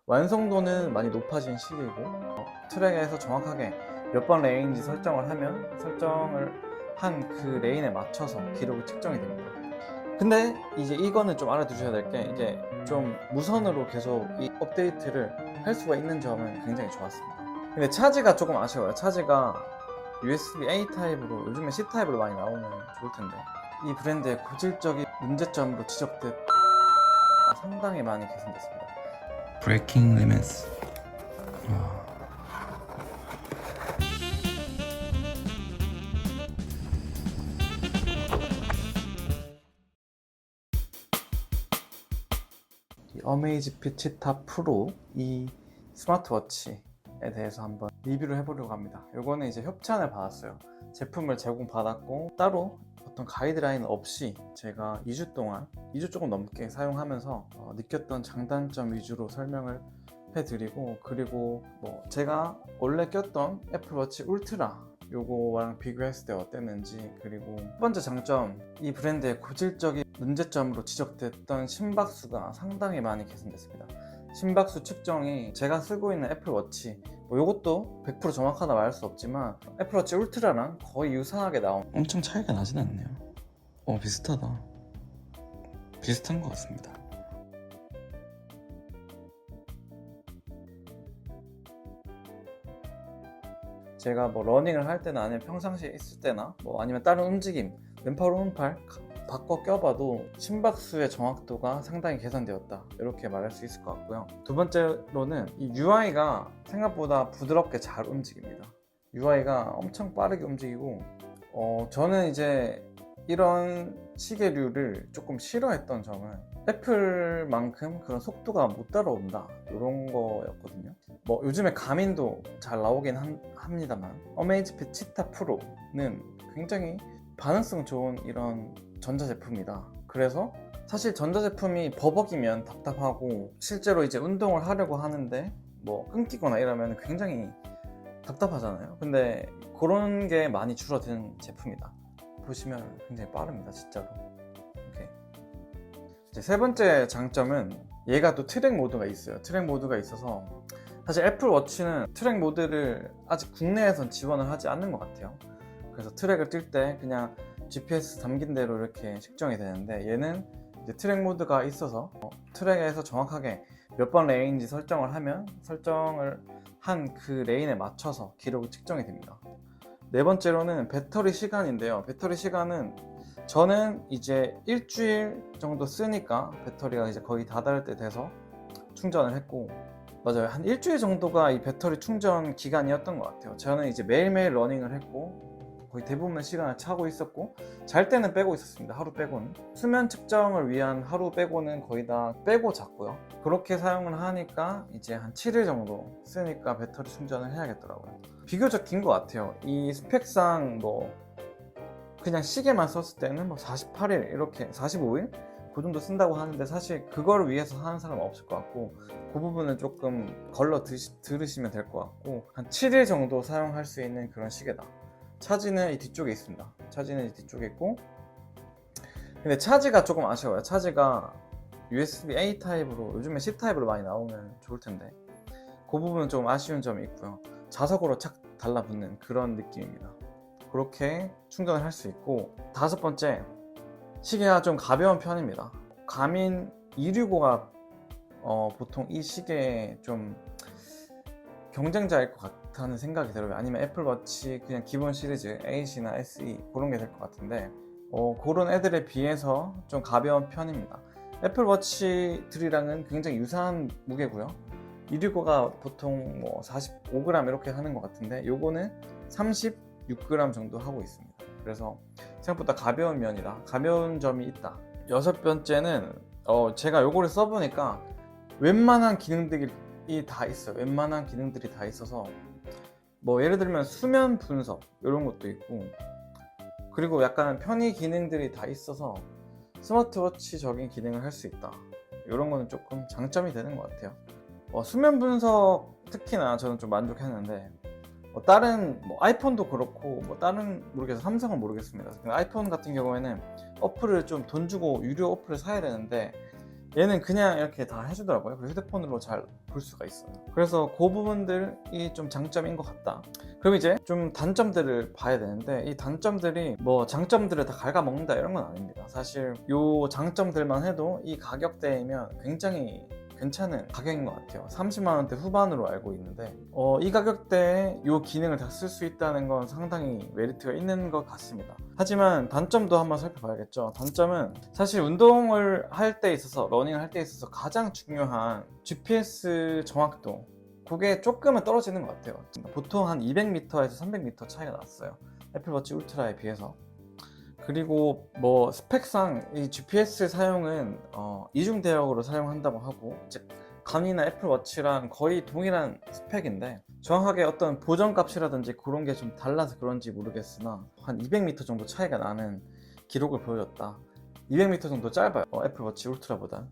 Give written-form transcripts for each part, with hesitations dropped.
완성도는 많이 높아진 시기고 트랙에서 정확하게 몇 번 레인인지 설정을 하면 설정을 한 그 레인에 맞춰서 기록이 측정이 됩니다. 근데 이제 이거는 좀 알아두셔야 될 게, 이게 좀 무선으로 계속 이 업데이트를 할 수가 있는 점은 굉장히 좋았습니다. 근데 차지가 조금 아쉬워요. 차지가 USB-A 타입으로, 요즘에 C 타입으로 많이 나오면 좋을 텐데, 이 브랜드의 고질적인 문제점으로 지적된 상당히 많이 개선됐습니다. 브레이킹 리멘스. 이 어메이지핏 치타 프로, 이 스마트워치에 대해서 한번 리뷰를 해보려고 합니다. 요거는 이제 협찬을 받았어요. 제품을 제공받았고 따로 어떤 가이드라인 없이 제가 2주 동안, 2주 조금 넘게 사용하면서 느꼈던 장단점 위주로 설명을 해드리고, 그리고 뭐 제가 원래 꼈던 애플워치 울트라 요거랑 비교했을 때 어땠는지, 그리고 첫 번째 장점, 이 브랜드의 고질적인 문제점으로 지적됐던 심박수가 상당히 많이 개선됐습니다. 심박수 측정이 제가 쓰고 있는 애플워치, 뭐 요것도 100% 정확하다 말할 수 없지만 애플워치 울트라랑 거의 유사하게 나온, 엄청 차이가 나진 않네요. 비슷하다. 비슷한 것 같습니다. 제가 뭐 러닝을 할 때나 아니면 평상시에 있을 때나 뭐 아니면 다른 움직임, 왼팔 오른팔 바꿔 껴봐도 심박수의 정확도가 상당히 개선되었다, 이렇게 말할 수 있을 것 같고요. 두 번째로는 이 UI가 생각보다 부드럽게 잘 움직입니다. UI가 엄청 빠르게 움직이고, 저는 이제 이런 시계류를 조금 싫어했던 점은 애플만큼 그런 속도가 못 따라온다, 이런 거였거든요. 뭐 요즘에 가민도 잘 나오긴 합니다만 어메이지핏 치타 프로는 굉장히 반응성 좋은 이런 전자제품이다. 그래서 사실 전자제품이 버벅이면 답답하고, 실제로 이제 운동을 하려고 하는데 뭐 끊기거나 이러면 굉장히 답답하잖아요. 근데 그런 게 많이 줄어든 제품이다. 보시면 굉장히 빠릅니다, 진짜로. 이렇게. 이제 세 번째 장점은 얘가 또 트랙 모드가 있어요. 트랙 모드가 있어서 사실 애플워치는 트랙 모드를 아직 국내에선 지원을 하지 않는 것 같아요. 그래서 트랙을 뛸 때 그냥 GPS 담긴 대로 이렇게 측정이 되는데, 얘는 이제 트랙 모드가 있어서 트랙에서 정확하게 몇 번 레인인지 설정을 하면 설정을 한 그 레인에 맞춰서 기록이 측정이 됩니다. 네 번째로는 배터리 시간인데요. 배터리 시간은 저는 이제 일주일 정도 쓰니까 배터리가 이제 거의 다 닳을 때 돼서 충전을 했고, 맞아요, 한 일주일 정도가 이 배터리 충전 기간이었던 것 같아요. 저는 이제 매일매일 러닝을 했고 거의 대부분의 시간을 차고 있었고, 잘 때는 빼고 있었습니다. 하루 빼고는. 수면 측정을 위한 하루 빼고는 거의 다 빼고 잤고요. 그렇게 사용을 하니까 이제 한 7일 정도 쓰니까 배터리 충전을 해야겠더라고요. 비교적 긴 것 같아요. 이 스펙상 뭐 그냥 시계만 썼을 때는 뭐 48일 이렇게 45일 그 정도 쓴다고 하는데, 사실 그걸 위해서 하는 사람은 없을 것 같고, 그 부분은 조금 걸러 들으시면 될 것 같고, 한 7일 정도 사용할 수 있는 그런 시계다. 차지는 이 뒤쪽에 있습니다. 차지는 이 뒤쪽에 있고, 근데 차지가 조금 아쉬워요. 차지가 USB-A 타입으로, 요즘에 C 타입으로 많이 나오면 좋을 텐데 그 부분은 좀 아쉬운 점이 있고요. 자석으로 착 달라붙는 그런 느낌입니다. 그렇게 충전을 할 수 있고, 다섯 번째, 시계가 좀 가벼운 편입니다. 가민 265가 보통 이 시계에 좀 경쟁자일 것 같다는 생각이 들어요. 아니면 애플워치 그냥 기본 시리즈 8이나 SE 그런 게 될 것 같은데, 그런 애들에 비해서 좀 가벼운 편입니다. 애플워치들이랑은 굉장히 유사한 무게고요. 265가 보통 뭐 45g 이렇게 하는 것 같은데, 요거는 36g 정도 하고 있습니다. 그래서 생각보다 가벼운 면이다, 가벼운 점이 있다. 여섯 번째는 제가 요거를 써보니까 웬만한 기능들이 다 있어요. 웬만한 기능들이 다 있어서, 뭐 예를 들면 수면 분석 이런 것도 있고, 그리고 약간 편의 기능들이 다 있어서 스마트워치적인 기능을 할 수 있다, 이런 거는 조금 장점이 되는 것 같아요. 수면 분석 특히나 저는 좀 만족했는데, 다른 뭐 아이폰도 그렇고, 뭐 다른 모르겠어요, 삼성은 모르겠습니다. 아이폰 같은 경우에는 어플을 좀 돈 주고 유료 어플을 사야 되는데, 얘는 그냥 이렇게 다 해주더라고요. 그리고 휴대폰으로 잘 볼 수가 있어요. 그래서 그 부분들이 좀 장점인 것 같다. 그럼 이제 좀 단점들을 봐야 되는데, 이 단점들이 뭐 장점들을 다 갉아먹는다 이런 건 아닙니다. 사실 요 장점들만 해도 이 가격대이면 굉장히 괜찮은 가격인 것 같아요. 30만 원대 후반으로 알고 있는데 이 가격대에 이 기능을 다 쓸 수 있다는 건 상당히 메리트가 있는 것 같습니다. 하지만 단점도 한번 살펴봐야겠죠. 단점은 사실 운동을 할 때 있어서, 러닝을 할 때 있어서 가장 중요한 GPS 정확도, 그게 조금은 떨어지는 것 같아요. 보통 한 200m에서 300m 차이가 났어요, 애플워치 울트라에 비해서. 그리고 뭐 스펙상 이 GPS 사용은 이중 대역으로 사용한다고 하고, 즉 감이나 애플워치랑 거의 동일한 스펙인데 정확하게 어떤 보정 값이라든지 그런 게 좀 달라서 그런지 모르겠으나 한 200m 정도 차이가 나는 기록을 보여줬다. 200m 정도 짧아요, 애플워치 울트라보다.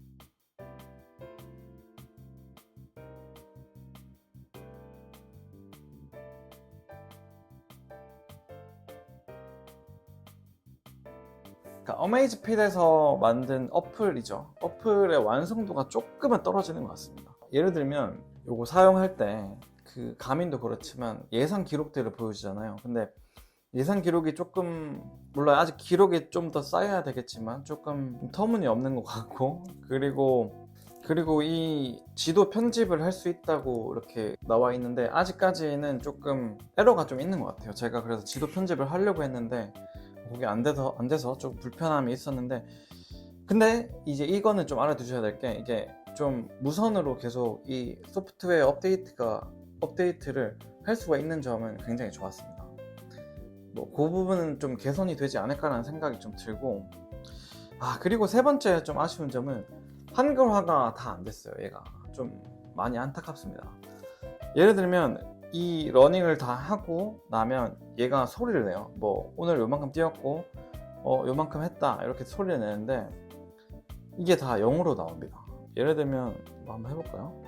그러니까 어메이즈핏에서 만든 어플이죠. 어플의 완성도가 조금은 떨어지는 것 같습니다. 예를 들면 요거 사용할 때 그 가민도 그렇지만 예상 기록들을 보여주잖아요. 근데 예상 기록이 조금, 물론 아직 기록이 좀 더 쌓여야 되겠지만 조금 터무니없는 것 같고, 그리고 이 지도 편집을 할 수 있다고 이렇게 나와 있는데 아직까지는 조금 에러가 좀 있는 것 같아요. 제가 그래서 지도 편집을 하려고 했는데 그게 안 돼서 좀 불편함이 있었는데, 근데 이제 이거는 좀 알아두셔야 될 게, 이게 좀 무선으로 계속 이 소프트웨어 업데이트를 할 수가 있는 점은 굉장히 좋았습니다. 뭐 그 부분은 좀 개선이 되지 않을까라는 생각이 좀 들고, 그리고 세 번째 좀 아쉬운 점은 한글화가 다 안 됐어요. 얘가 좀 많이 안타깝습니다. 예를 들면 이 러닝을 다 하고 나면 얘가 소리를 내요. 뭐 오늘 요만큼 뛰었고 요만큼 했다 이렇게 소리를 내는데 이게 다 영어로 나옵니다. 예를 들면 뭐 한번 해볼까요?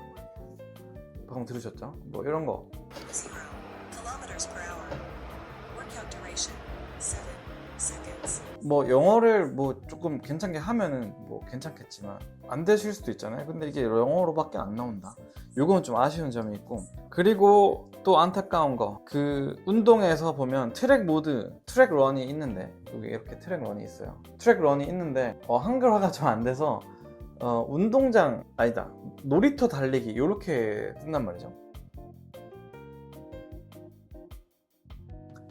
방금 들으셨죠? 뭐 이런 거 0 kilometers per hour. Workout duration 7 seconds. 뭐 영어를 뭐 조금 괜찮게 하면은 뭐 괜찮겠지만 안 되실 수도 있잖아요. 근데 이게 영어로밖에 안 나온다. 요건 좀 아쉬운 점이 있고, 그리고 또 안타까운 거, 그 운동에서 보면 트랙 모드, 트랙 런이 있는데, 여기 이렇게 트랙 런이 있어요. 트랙 런이 있는데 한글화가 좀 안 돼서 운동장 아니다, 놀이터 달리기 이렇게 뜬단 말이죠.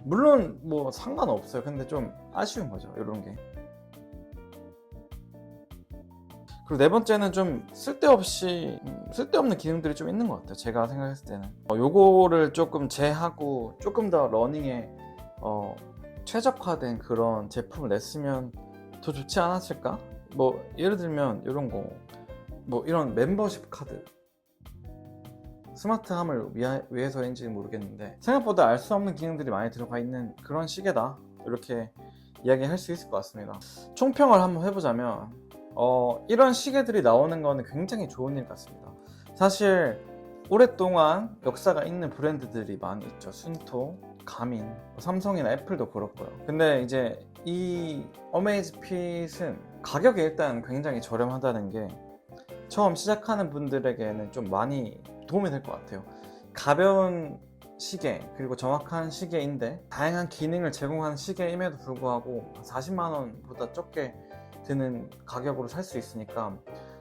물론 뭐 상관없어요. 근데 좀 아쉬운 거죠, 이런 게. 그리고 네 번째는 좀 쓸데없는 기능들이 좀 있는 것 같아요, 제가 생각했을 때는. 요거를 조금 제하고 조금 더 러닝에 최적화된 그런 제품을 냈으면 더 좋지 않았을까? 뭐 예를 들면 이런 거, 뭐 이런 멤버십 카드, 스마트함을 위해서인지는 모르겠는데 생각보다 알 수 없는 기능들이 많이 들어가 있는 그런 시계다, 이렇게 이야기할 수 있을 것 같습니다. 총평을 한번 해보자면 이런 시계들이 나오는 거는 굉장히 좋은 일 같습니다. 사실 오랫동안 역사가 있는 브랜드들이 많이 있죠. 순토, 가민, 삼성이나 애플도 그렇고요. 근데 이제 이 어메이즈핏은 가격이 일단 굉장히 저렴하다는 게 처음 시작하는 분들에게는 좀 많이 도움이 될 것 같아요. 가벼운 시계, 그리고 정확한 시계인데 다양한 기능을 제공하는 시계임에도 불구하고 40만 원보다 적게 드는 가격으로 살 수 있으니까,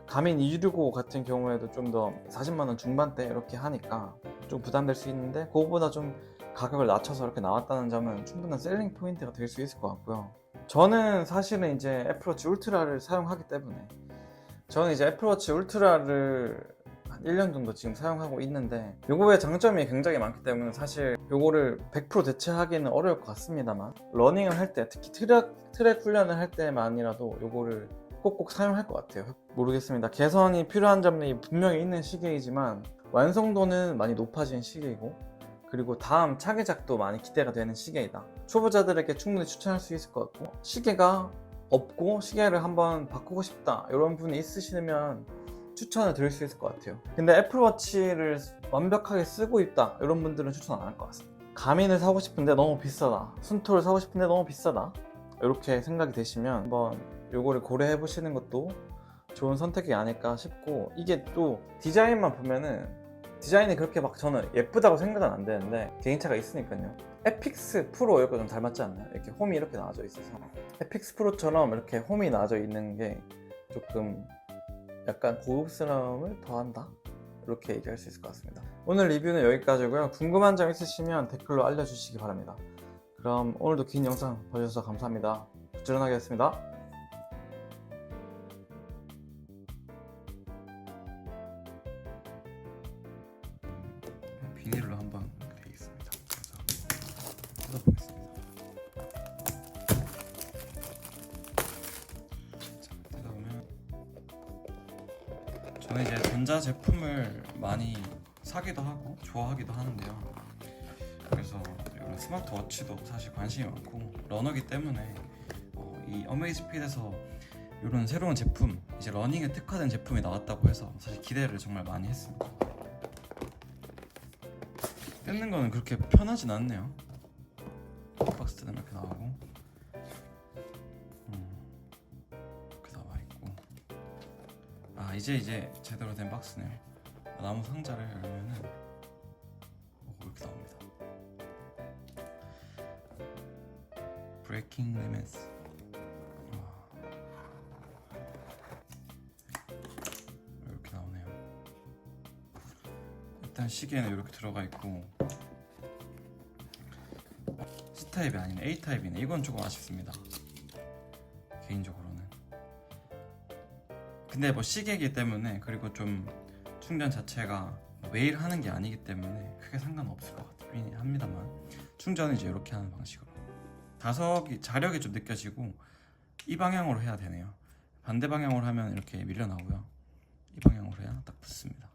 가민 265 같은 경우에도 좀 더 40만 원 중반대 이렇게 하니까 좀 부담될 수 있는데, 그거보다 좀 가격을 낮춰서 이렇게 나왔다는 점은 충분한 셀링 포인트가 될 수 있을 것 같고요. 저는 사실은 이제 애플워치 울트라를 사용하기 때문에, 저는 이제 애플워치 울트라를 한 1년 정도 지금 사용하고 있는데, 요거의 장점이 굉장히 많기 때문에 사실 요거를 100% 대체하기는 어려울 것 같습니다만, 러닝을 할 때, 특히 트랙 훈련을 할 때만이라도 요거를 꼭꼭 사용할 것 같아요. 모르겠습니다. 개선이 필요한 점이 분명히 있는 시계이지만 완성도는 많이 높아진 시계이고, 그리고 다음 차기작도 많이 기대가 되는 시계이다. 초보자들에게 충분히 추천할 수 있을 것 같고, 시계가 없고 시계를 한번 바꾸고 싶다 이런 분이 있으시면 추천을 드릴 수 있을 것 같아요. 근데 애플워치를 완벽하게 쓰고 있다 이런 분들은 추천 안 할 것 같습니다. 가민을 사고 싶은데 너무 비싸다, 순토를 사고 싶은데 너무 비싸다, 이렇게 생각이 되시면 한번 요거를 고려해 보시는 것도 좋은 선택이 아닐까 싶고, 이게 또 디자인만 보면은 디자인이 그렇게 막 저는 예쁘다고 생각은 안 되는데 개인차가 있으니까요. 에픽스 프로 이거 좀 닮았지 않나요? 이렇게 홈이 이렇게 나와져 있어서 에픽스 프로처럼 이렇게 홈이 나와져 있는 게 조금 약간 고급스러움을 더한다? 이렇게 얘기할 수 있을 것 같습니다. 오늘 리뷰는 여기까지고요. 궁금한 점 있으시면 댓글로 알려주시기 바랍니다. 그럼 오늘도 긴 영상 봐주셔서 감사합니다. 부지런하게 했습니다. 비닐로 한번 되어 있습니다. 그래서 뜯어보겠습니다. 자, 뜯어보면 저는 이제 전자 제품을 많이 사기도 하고 좋아하기도 하는데요. 그래서 이런 스마트워치도 사실 관심이 많고 러너기 때문에 이 어메이즈핏에서 이런 새로운 제품, 이제 러닝에 특화된 제품이 나왔다고 해서 사실 기대를 정말 많이 했습니다. 뜯는 거는 그렇게 편하진 않네요. 박스 뜯으면 이렇게 나오고 이렇게 나와 있고, 아 이제 제대로 된 박스네요. 나무 상자를 열면은 이렇게 나옵니다. 브레이킹 레멘스. 이렇게 나오네요. 일단 시계는 이렇게 들어가 있고, C타입이 아닌 A타입이네. 이건 조금 아쉽습니다, 개인적으로는. 근데 뭐 시계이기 때문에, 그리고 좀 충전 자체가 매일 하는 게 아니기 때문에 크게 상관없을 것 같긴 합니다만, 충전은 이제 이렇게 하는 방식으로 자력이 좀 느껴지고, 이 방향으로 해야 되네요. 반대 방향으로 하면 이렇게 밀려 나오고요, 이 방향으로 해야 딱 붙습니다.